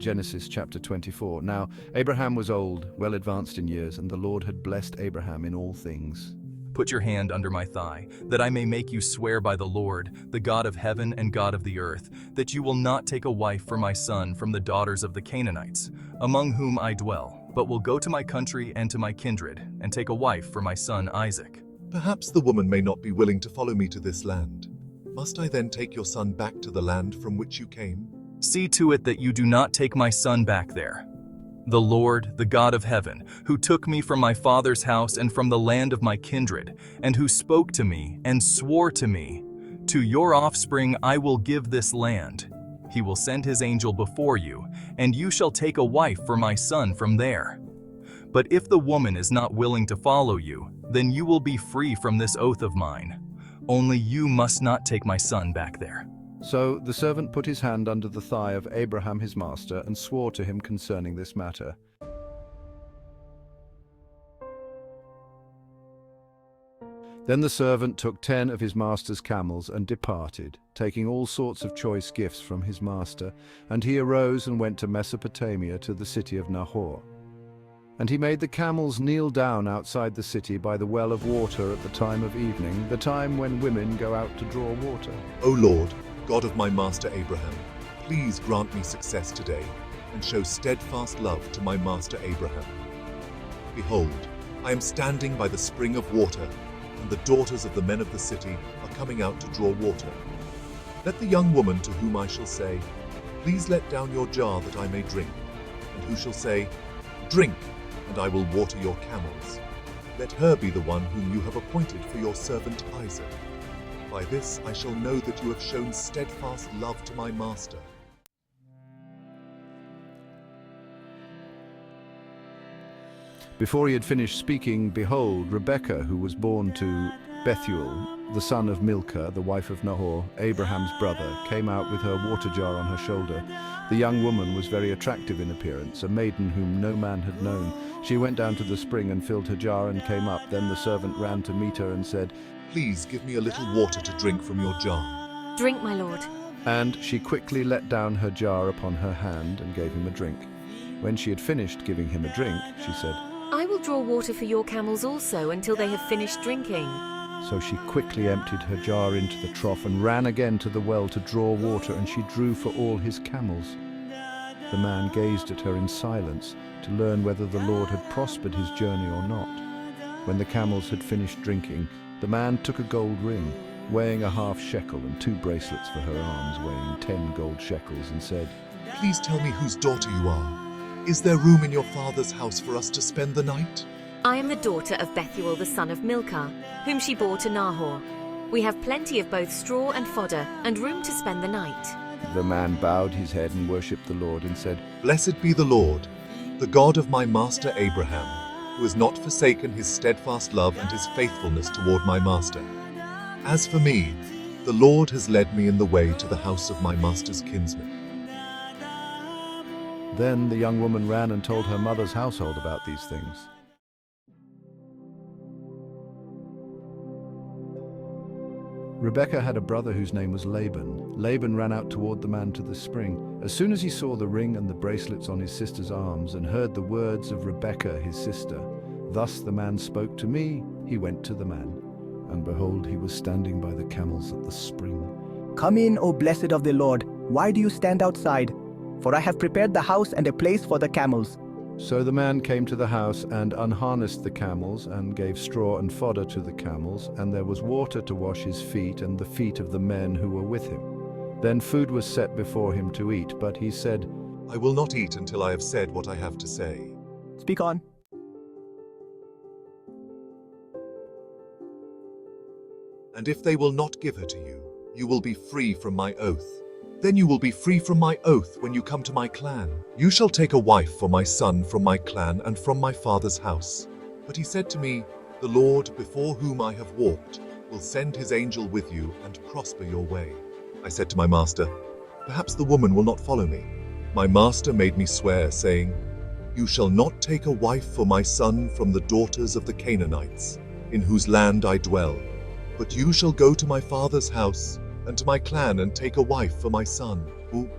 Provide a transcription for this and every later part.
Genesis chapter 24. Now, Abraham was old, well advanced in years, and the Lord had blessed Abraham in all things. Put your hand under my thigh, that I may make you swear by the Lord, the God of heaven and God of the earth, that you will not take a wife for my son from the daughters of the Canaanites, among whom I dwell, but will go to my country and to my kindred, and take a wife for my son Isaac. Perhaps the woman may not be willing to follow me to this land. Must I then take your son back to the land from which you came? See to it that you do not take my son back there. The Lord, the God of heaven, who took me from my father's house and from the land of my kindred, and who spoke to me and swore to me, to your offspring I will give this land. He will send his angel before you, and you shall take a wife for my son from there. But if the woman is not willing to follow you, then you will be free from this oath of mine. Only you must not take my son back there. So the servant put his hand under the thigh of Abraham his master and swore to him concerning this matter. Then the servant took 10 of his master's camels and departed, taking all sorts of choice gifts from his master, and he arose and went to Mesopotamia to the city of Nahor. And he made the camels kneel down outside the city by the well of water at the time of evening, the time when women go out to draw water. O Lord, God of my master Abraham, please grant me success today, and show steadfast love to my master Abraham. Behold, I am standing by the spring of water, and the daughters of the men of the city are coming out to draw water. Let the young woman to whom I shall say, please let down your jar that I may drink, and who shall say, drink, and I will water your camels. Let her be the one whom you have appointed for your servant Isaac. By this I shall know that you have shown steadfast love to my master. Before he had finished speaking, behold, Rebekah, who was born to Bethuel, the son of Milcah, the wife of Nahor, Abraham's brother, came out with her water jar on her shoulder. The young woman was very attractive in appearance, a maiden whom no man had known. She went down to the spring and filled her jar and came up. Then the servant ran to meet her and said, Please give me a little water to drink from your jar. Drink, my lord. And she quickly let down her jar upon her hand and gave him a drink. When she had finished giving him a drink, she said, I will draw water for your camels also until they have finished drinking. So she quickly emptied her jar into the trough and ran again to the well to draw water, and she drew for all his camels. The man gazed at her in silence to learn whether the Lord had prospered his journey or not. When the camels had finished drinking, the man took a gold ring, weighing a half shekel, and 2 bracelets for her arms, weighing 10 gold shekels, and said, Please tell me whose daughter you are. Is there room in your father's house for us to spend the night? I am the daughter of Bethuel the son of Milcah, whom she bore to Nahor. We have plenty of both straw and fodder, and room to spend the night. The man bowed his head and worshipped the Lord and said, Blessed be the Lord, the God of my master Abraham, who has not forsaken his steadfast love and his faithfulness toward my master. As for me, the Lord has led me in the way to the house of my master's kinsman. Then the young woman ran and told her mother's household about these things. Rebekah had a brother whose name was Laban. Laban ran out toward the man to the spring. As soon as he saw the ring and the bracelets on his sister's arms and heard the words of Rebekah his sister, thus the man spoke to me, he went to the man. And behold, he was standing by the camels at the spring. Come in, O blessed of the Lord. Why do you stand outside? For I have prepared the house and a place for the camels. So the man came to the house and unharnessed the camels and gave straw and fodder to the camels, and there was water to wash his feet and the feet of the men who were with him. Then food was set before him to eat, but he said, I will not eat until I have said what I have to say. Speak on. And if they will not give her to you, you will be free from my oath. Then you will be free from my oath when you come to my clan. You shall take a wife for my son from my clan and from my father's house. But he said to me, The Lord, before whom I have walked, will send his angel with you and prosper your way. I said to my master, Perhaps the woman will not follow me. My master made me swear, saying, You shall not take a wife for my son from the daughters of the Canaanites, in whose land I dwell, but you shall go to my father's house and to my clan and take a wife for my son, who...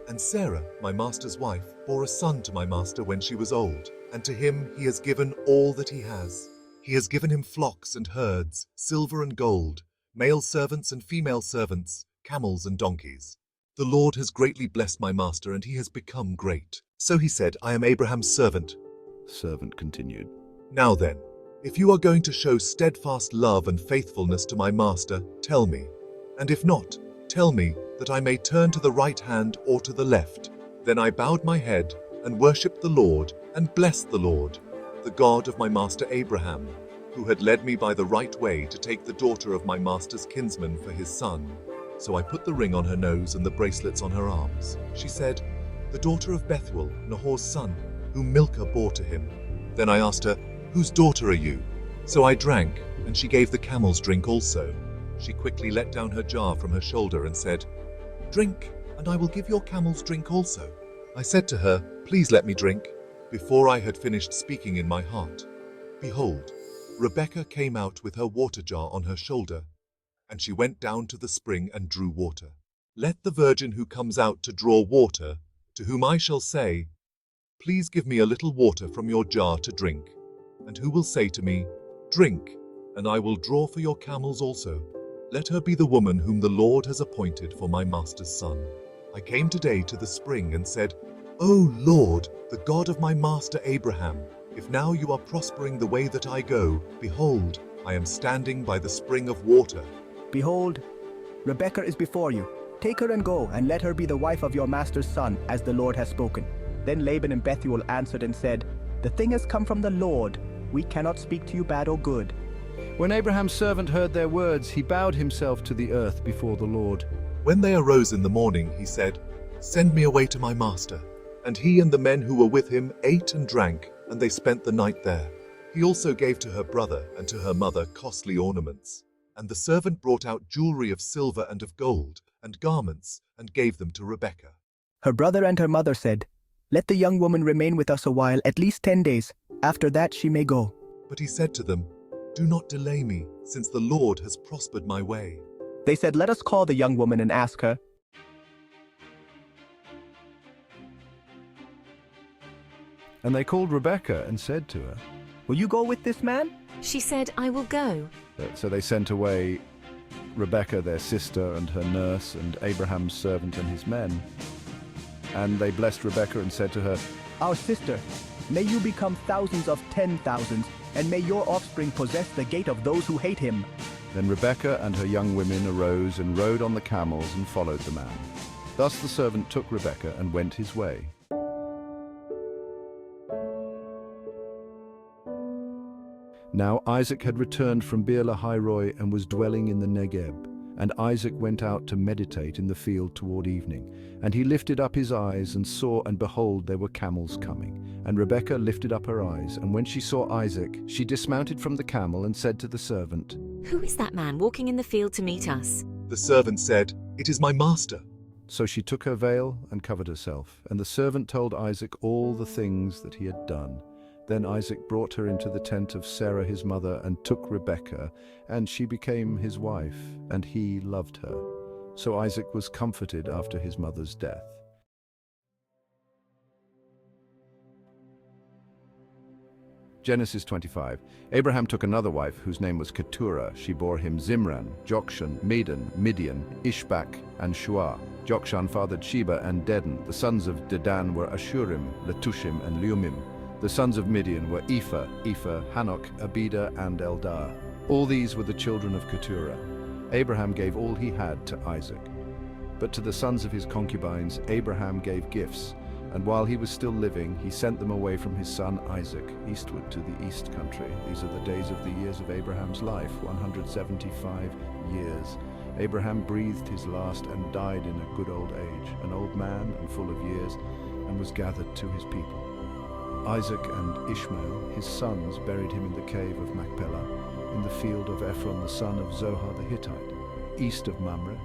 And Sarah, my master's wife, bore a son to my master when she was old, and to him he has given all that he has. He has given him flocks and herds, silver and gold, male servants and female servants, camels and donkeys. The Lord has greatly blessed my master, and he has become great. So he said, I am Abraham's servant. The servant continued, Now then, if you are going to show steadfast love and faithfulness to my master, tell me. And if not, tell me, that I may turn to the right hand or to the left. Then I bowed my head and worshipped the Lord and blessed the Lord, the God of my master Abraham, who had led me by the right way to take the daughter of my master's kinsman for his son. So I put the ring on her nose and the bracelets on her arms. She said, the daughter of Bethuel, Nahor's son, whom Milcah bore to him. Then I asked her, whose daughter are you? So I drank, and she gave the camels drink also. She quickly let down her jar from her shoulder and said, Drink, and I will give your camels drink also. I said to her, Please let me drink. Before I had finished speaking in my heart, behold, Rebekah came out with her water jar on her shoulder, and she went down to the spring and drew water. Let the virgin who comes out to draw water, to whom I shall say, Please give me a little water from your jar to drink, and who will say to me, Drink, and I will draw for your camels also. Let her be the woman whom the Lord has appointed for my master's son. I came today to the spring and said, O Lord, the God of my master Abraham, if now you are prospering the way that I go, behold, I am standing by the spring of water. Behold, Rebekah is before you. Take her and go, and let her be the wife of your master's son, as the Lord has spoken. Then Laban and Bethuel answered and said, The thing has come from the Lord. We cannot speak to you bad or good. When Abraham's servant heard their words, he bowed himself to the earth before the Lord. When they arose in the morning, he said, Send me away to my master. And he and the men who were with him ate and drank, and they spent the night there. He also gave to her brother and to her mother costly ornaments. And the servant brought out jewelry of silver and of gold, and garments, and gave them to Rebekah. Her brother and her mother said, Let the young woman remain with us a while, at least 10 days. After that she may go. But he said to them, Do not delay me, since the Lord has prospered my way. They said, Let us call the young woman and ask her. And they called Rebekah and said to her, Will you go with this man? She said, I will go. So they sent away Rebekah, their sister, and her nurse, and Abraham's servant and his men. And they blessed Rebekah and said to her, Our sister, may you become thousands of 10,000s, and may your offspring possess the gate of those who hate him. Then Rebekah and her young women arose and rode on the camels and followed the man. Thus the servant took Rebekah and went his way. Now Isaac had returned from Beer-lahai-roi and was dwelling in the Negeb. And Isaac went out to meditate in the field toward evening. And he lifted up his eyes and saw, and behold, there were camels coming. And Rebekah lifted up her eyes, and when she saw Isaac, she dismounted from the camel and said to the servant, Who is that man walking in the field to meet us? The servant said, It is my master. So she took her veil and covered herself. And the servant told Isaac all the things that he had done. Then Isaac brought her into the tent of Sarah his mother and took Rebekah, and she became his wife, and he loved her. So Isaac was comforted after his mother's death. Genesis 25. Abraham took another wife, whose name was Keturah. She bore him Zimran, Jokshan, Medan, Midian, Ishbak, and Shuah. Jokshan fathered Sheba and Dedan. The sons of Dedan were Ashurim, Letushim, and Leumim. The sons of Midian were Ephah, Hanok, Abida, and Eldah. All these were the children of Keturah. Abraham gave all he had to Isaac. But to the sons of his concubines Abraham gave gifts, and while he was still living, he sent them away from his son Isaac, eastward to the east country. These are the days of the years of Abraham's life, 175 years. Abraham breathed his last and died in a good old age, an old man and full of years, and was gathered to his people. Isaac and Ishmael, his sons, buried him in the cave of Machpelah, in the field of Ephron the son of Zohar the Hittite, east of Mamre,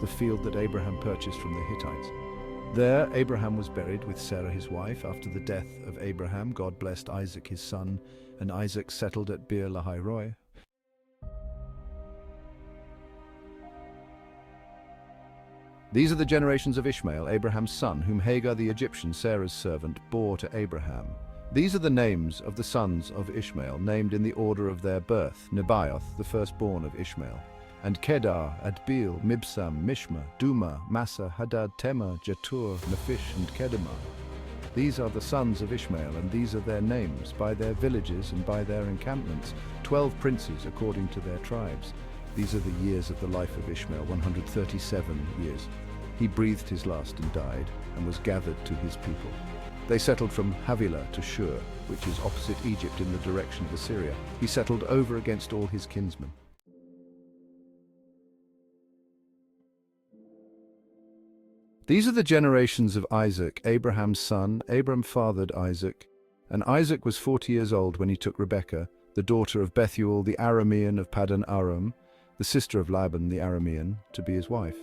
the field that Abraham purchased from the Hittites. There Abraham was buried with Sarah his wife. After the death of Abraham, God blessed Isaac his son, and Isaac settled at Beer-lahai-roi. These are the generations of Ishmael, Abraham's son, whom Hagar the Egyptian, Sarah's servant, bore to Abraham. These are the names of the sons of Ishmael, named in the order of their birth: Nebaioth, the firstborn of Ishmael, and Kedar, Adbeel, Mibsam, Mishma, Duma, Massa, Hadad, Tema, Jetur, Naphish, and Kedemah. These are the sons of Ishmael, and these are their names, by their villages and by their encampments, 12 princes according to their tribes. These are the years of the life of Ishmael, 137 years. He breathed his last and died, and was gathered to his people. They settled from Havilah to Shur, which is opposite Egypt in the direction of Assyria. He settled over against all his kinsmen. These are the generations of Isaac, Abraham's son. Abram fathered Isaac, and Isaac was 40 years old when he took Rebekah, the daughter of Bethuel the Aramean of Paddan Aram, the sister of Laban the Aramean, to be his wife.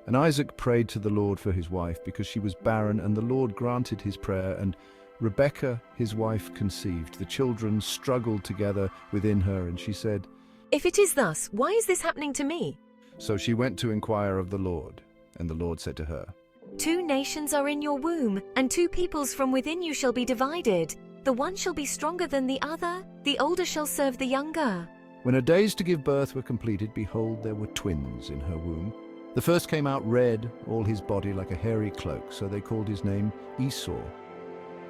And Isaac prayed to the Lord for his wife, because she was barren, and the Lord granted his prayer, and Rebekah, his wife, conceived. The children struggled together within her, and she said, If it is thus, why is this happening to me? So she went to inquire of the Lord, and the Lord said to her, 2 nations are in your womb, and 2 peoples from within you shall be divided. The one shall be stronger than the other, the older shall serve the younger. When her days to give birth were completed, behold, there were twins in her womb. The first came out red, all his body like a hairy cloak, so they called his name Esau.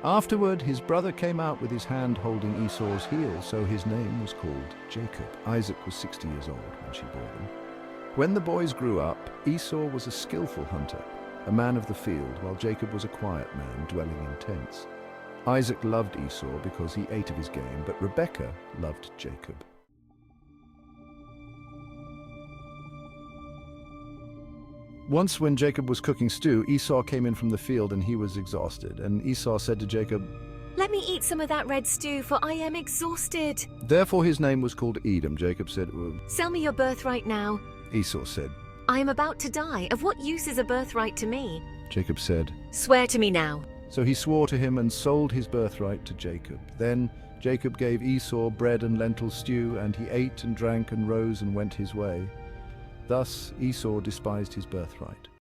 Afterward, his brother came out with his hand holding Esau's heel, so his name was called Jacob. Isaac was 60 years old when she bore them. When the boys grew up, Esau was a skillful hunter, a man of the field, while Jacob was a quiet man, dwelling in tents. Isaac loved Esau because he ate of his game, but Rebekah loved Jacob. Once when Jacob was cooking stew, Esau came in from the field and he was exhausted. And Esau said to Jacob, Let me eat some of that red stew, for I am exhausted. Therefore his name was called Edom. Jacob said, Sell me your birthright now. Esau said, I am about to die. Of what use is a birthright to me? Jacob said, Swear to me now. So he swore to him and sold his birthright to Jacob. Then Jacob gave Esau bread and lentil stew, and he ate and drank and rose and went his way. Thus Esau despised his birthright.